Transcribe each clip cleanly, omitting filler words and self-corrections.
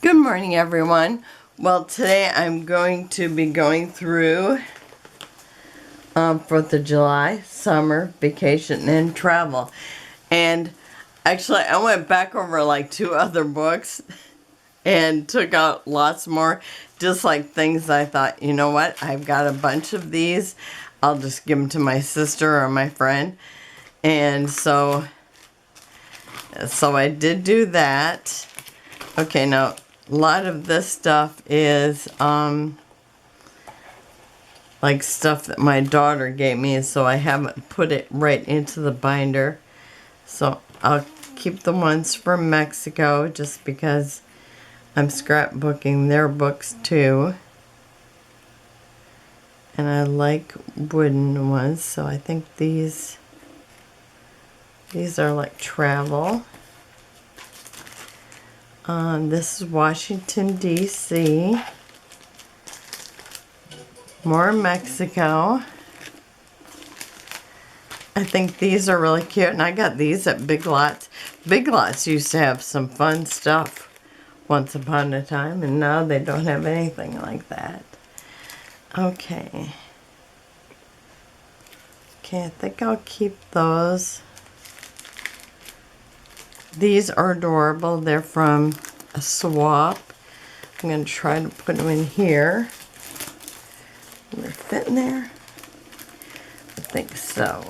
Good morning, everyone. Well, today I'm going to be going through 4th of July, summer, vacation, and travel. And actually, I went back over like 2 other books and took out lots more, just like things I thought, you know what, I've got a bunch of these. I'll just give them to my sister or my friend. And so I did do that. Okay, now a lot of this stuff is like stuff that my daughter gave me, so I haven't put it right into the binder. So I'll keep the ones from Mexico just because I'm scrapbooking their books too. And I like wooden ones, so I think these are like travel. This is Washington, D.C. More Mexico. I think these are really cute, and I got these at Big Lots. Big Lots used to have some fun stuff once upon a time, and now they don't have anything like that. Okay, I think I'll keep those. These are adorable. They're from a swap. I'm going to try to put them in here. Will they fit in there? I think so.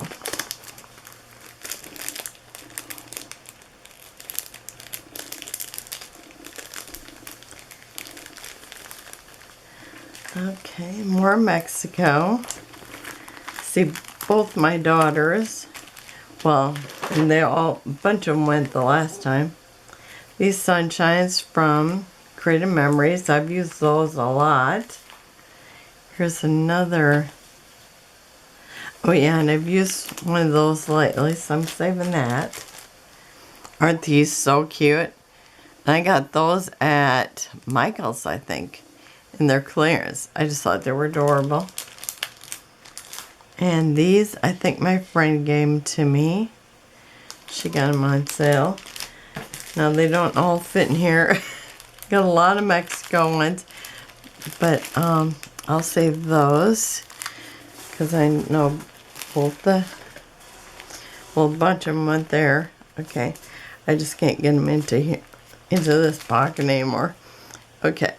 Okay, more Mexico. See, both my daughters, well, and they all, a bunch of them went the last time. These sunshines from Creative Memories. I've used those a lot. Here's another. Oh yeah, and I've used one of those lately, so I'm saving that. Aren't these so cute? I got those at Michael's, I think, in their clearance. I just thought they were adorable. And these, I think my friend gave them to me. She got them on sale. Now they don't all fit in here. Got a lot of Mexico ones, but I'll save those because I know both a bunch of them went there. Okay, I just can't get them into this pocket anymore. Okay,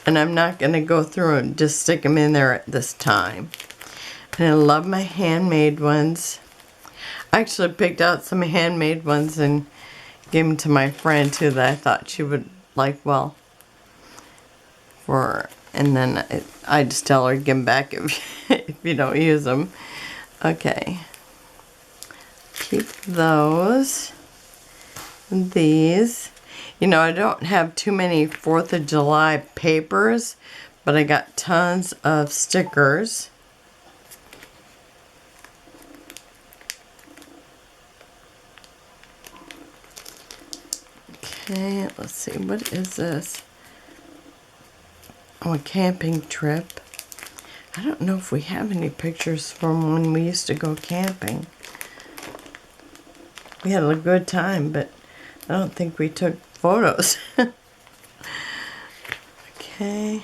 and I'm not going to go through and just stick them in there at this time. And I love my handmade ones. I actually picked out some handmade ones and gave them to my friend too that I thought she would like well. And then I just tell her to give them back if you don't use them. Okay. Keep those. These. You know, I don't have too many 4th of July papers, but I got tons of stickers. Okay, let's see, what is this? Oh, a camping trip. I don't know if we have any pictures from when we used to go camping. We had a good time, but I don't think we took photos. Okay.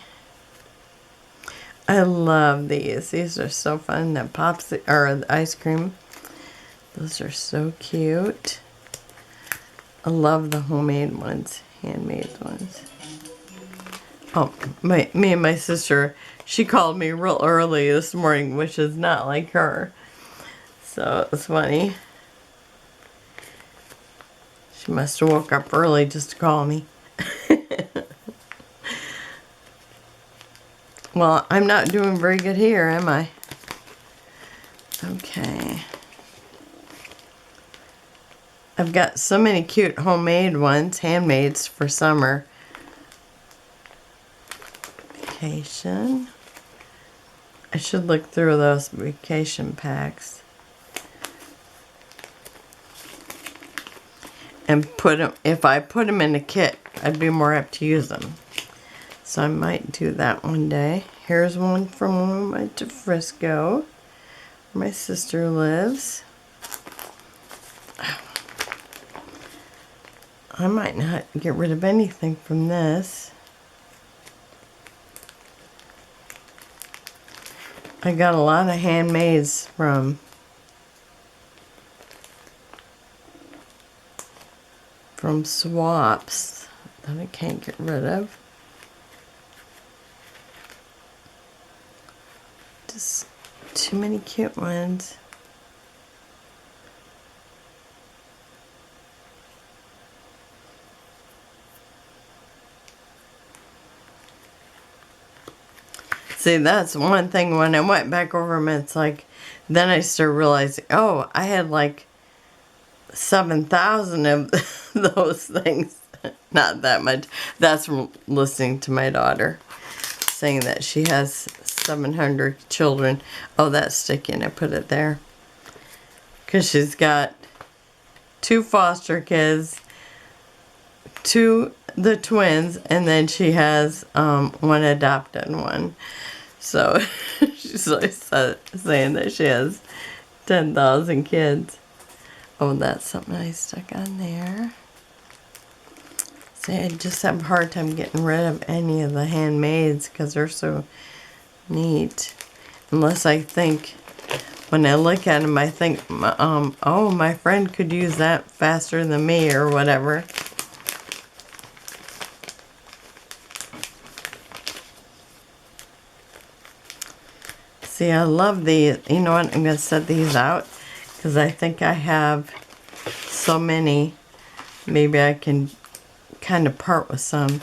I love these. These are so fun. The pops or the ice cream. Those are so cute. I love the homemade ones, handmade ones. Oh, me and my sister, she called me real early this morning, which is not like her. So it's funny. She must have woke up early just to call me. Well, I'm not doing very good here, am I? Okay. I've got so many cute homemade ones, handmades for summer. Vacation. I should look through those vacation packs. And put them, if I put them in a kit, I'd be more apt to use them. So I might do that one day. Here's one from when we went to Frisco, where my sister lives. I might not get rid of anything from this. I got a lot of handmaids from swaps that I can't get rid of. Just too many cute ones. See, that's one thing when I went back over them, it's like, then I started realizing, oh, I had like 7,000 of those things. Not that much. That's from listening to my daughter saying that she has 700 children. Oh, that's sticky, and I put it there. Because she's got 2 foster kids, 2 the twins, and then she has 1 adopted one. So she's always saying that she has 10,000 kids. Oh, that's something I stuck on there. See, I just have a hard time getting rid of any of the handmaids because they're so neat. Unless I think, when I look at them, I think, oh, my friend could use that faster than me or whatever. See, I love these. You know what? I'm going to set these out because I think I have so many. Maybe I can kind of part with some.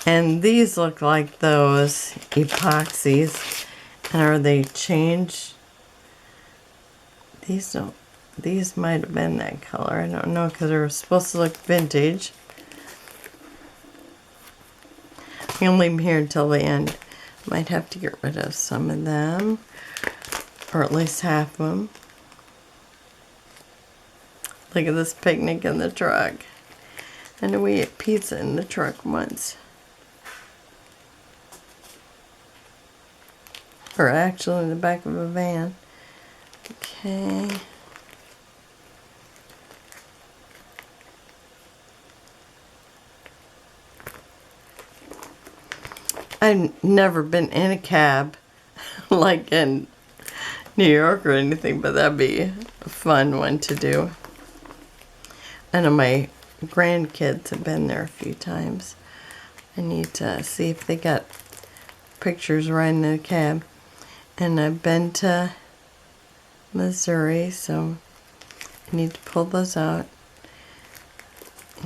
And these look like those epoxies. And are they changed? These don't. These might have been that color. I don't know because they were supposed to look vintage. I'm going to leave them here until the end. Might have to get rid of some of them. Or at least half of them. Look at this picnic in the truck. I know we ate pizza in the truck once. Or actually in the back of a van. Okay. I've never been in a cab like in New York or anything, but that'd be a fun one to do. I know my grandkids have been there a few times. I need to see if they got pictures riding in a cab. And I've been to Missouri, so I need to pull those out,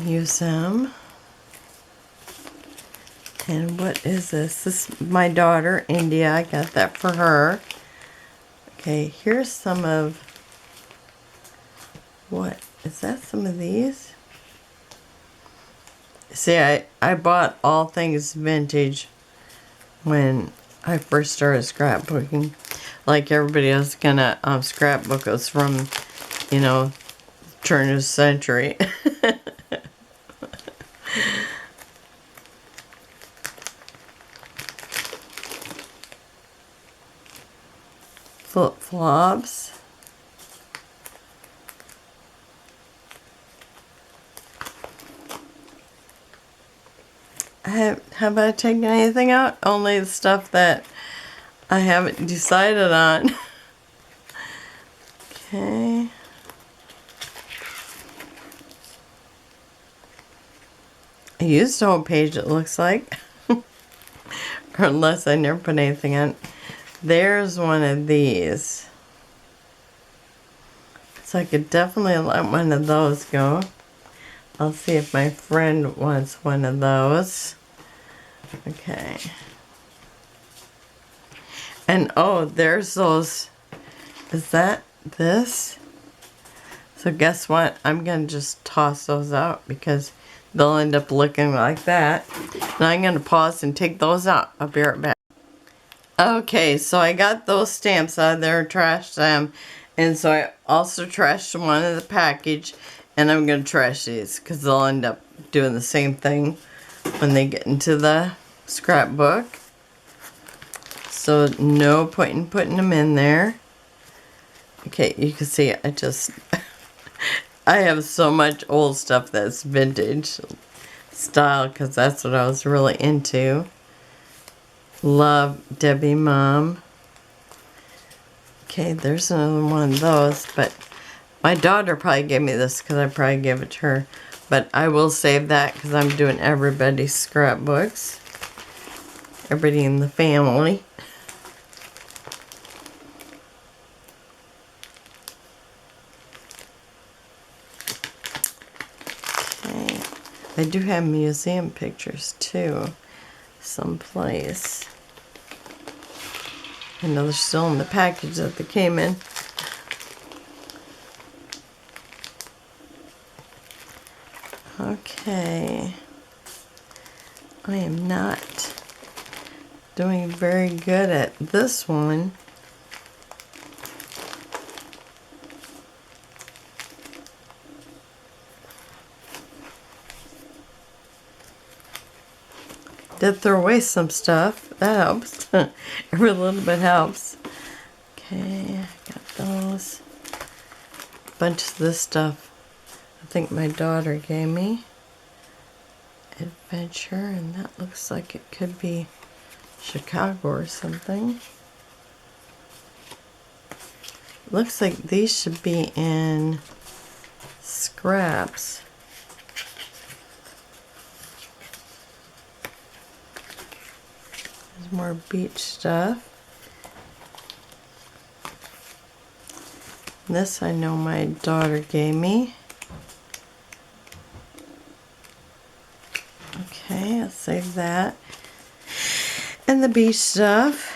use them. And what is this? This is my daughter, India. I got that for her. Okay, here's some of, what? Is that some of these? See, I bought all things vintage when I first started scrapbooking. Like everybody else gonna scrapbook us from, you know, turn of the century. Flip-flops. Have I taken anything out? Only the stuff that I haven't decided on. Okay. I used a whole page, it looks like. Or unless I never put anything on. There's one of these. So I could definitely let one of those go. I'll see if my friend wants one of those. Okay. And oh, there's those. Is that this? So guess what? I'm going to just toss those out because they'll end up looking like that. Now I'm going to pause and take those out. I'll be right back. Okay, so I got those stamps out of there, trashed them. And so I also trashed one in the package. And I'm going to trash these because they'll end up doing the same thing when they get into the scrapbook. So no point in putting them in there. Okay, you can see I just I have so much old stuff that's vintage style because that's what I was really into. Love Debbie Mom. Okay, there's another one of those, but my daughter probably gave me this because I probably gave it to her. But I will save that because I'm doing everybody's scrapbooks. Everybody in the family. Okay. I do have museum pictures too. Someplace. I know they're still in the package that they came in. Okay. I am not doing very good at this one. Did throw away some stuff. That helps. Every little bit helps. Okay, I got those. Bunch of this stuff I think my daughter gave me. Adventure, and that looks like it could be Chicago or something. Looks like these should be in scraps. There's more beach stuff. This I know my daughter gave me. Okay, I'll save that. And the beach stuff.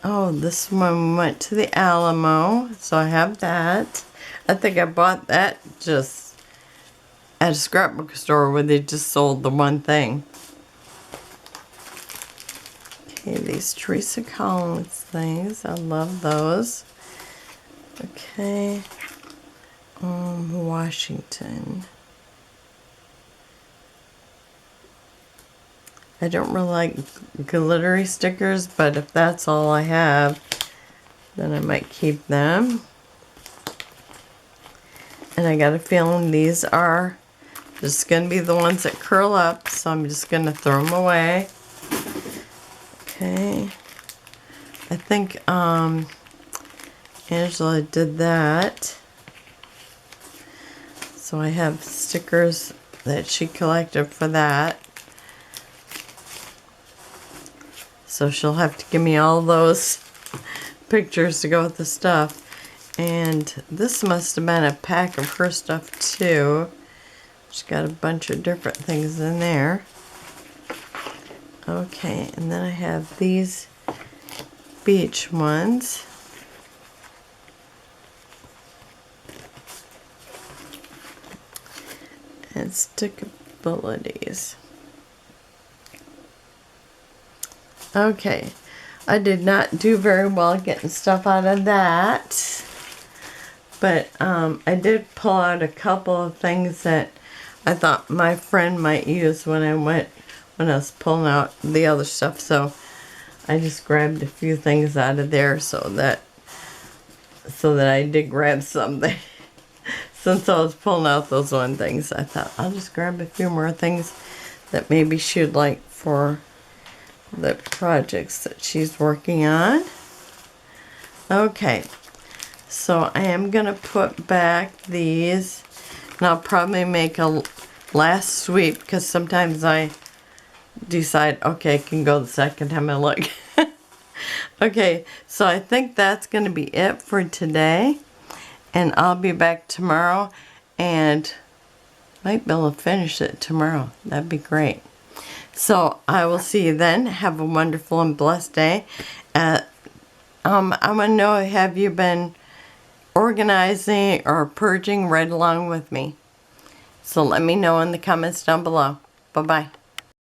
Oh, this one went to the Alamo, so I have that. I think I bought that just at a scrapbook store where they just sold the one thing. Okay, these Teresa Collins things, I love those. Okay, Washington. I don't really like glittery stickers, but if that's all I have, then I might keep them. And I got a feeling these are just going to be the ones that curl up, so I'm just going to throw them away. Okay. I think Angela did that. So I have stickers that she collected for that. So she'll have to give me all those pictures to go with the stuff. And this must have been a pack of her stuff too. She's got a bunch of different things in there. Okay, and then I have these beach ones. And stickabilities. Okay, I did not do very well getting stuff out of that, but I did pull out a couple of things that I thought my friend might use when I was pulling out the other stuff. So I just grabbed a few things out of there so that I did grab something. Since I was pulling out those one things, I thought I'll just grab a few more things that maybe she'd like for the projects that she's working on. Okay, so I am gonna put back these, and I'll probably make a last sweep because sometimes I decide, okay, I can go the second time I look. Okay, so I think that's gonna be it for today, and I'll be back tomorrow and might be able to finish it tomorrow. That'd be great. So I will see you then. Have a wonderful and blessed day. I want to know, have you been organizing or purging right along with me? So let me know in the comments down below. Bye-bye.